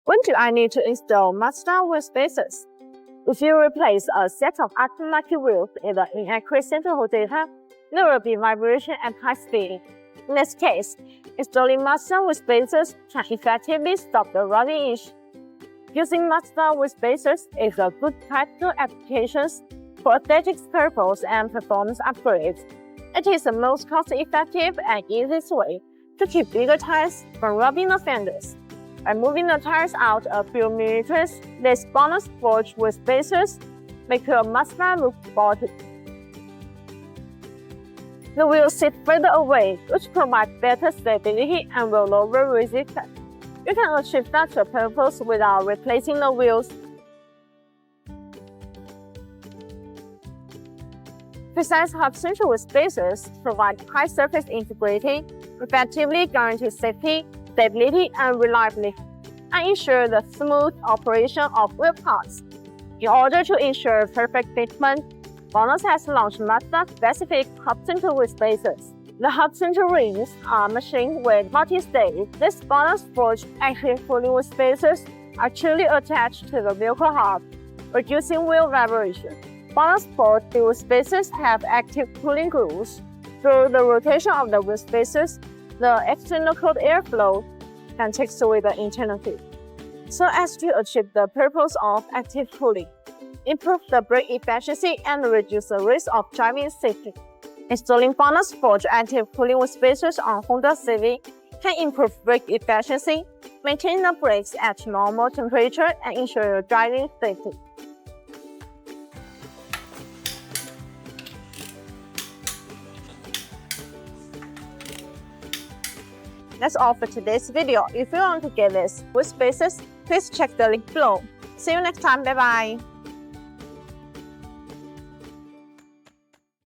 When do I need to install Mazda wheel spacers? If you replace a set of aftermarket wheels in the inaccurate center hole data, there will be vibration and high spinning. In this case, installing Mazda wheel spacers can effectively stop the running issue. Using Mazda wheel spacers is a good practical application for aesthetics purposes and performance upgrades. It is the most cost-effective and easiest way to keep bigger tires from rubbing the fenders. By moving the tires out a few millimeters, these bonus forged wheel spacers make your Mazda look sporty. The wheels sit further away, which provides better stability and will lower resistance. You can achieve such a purpose without replacing the wheels. Precise Hubcentric wheel spacers provide high surface integrity, effectively guarantee safety, stability, and reliability, and ensure the smooth operation of wheel parts. In order to ensure perfect fitment, BONOSS has launched Mazda-specific Hubcentric wheel spacers. The Hubcentric rings are machined with multi-stage. These BONOSS-forged active cooling wheel spacers are truly attached to the vehicle hub, reducing wheel vibration. BONOSS-forged wheel spacers have active cooling grooves. Through the rotation of the wheel spacers, the external cold airflow can take away the internal heat, so as to achieve the purpose of active cooling, improve the brake efficiency, and reduce the risk of driving safety. Installing BONOSS forged active cooling wheel spacers on Honda Civic can improve brake efficiency, maintain the brakes at normal temperature, and ensure your driving safety. That's all for today's video. If you want to get these wheel spacers, please check the link below. See you next time. Bye bye.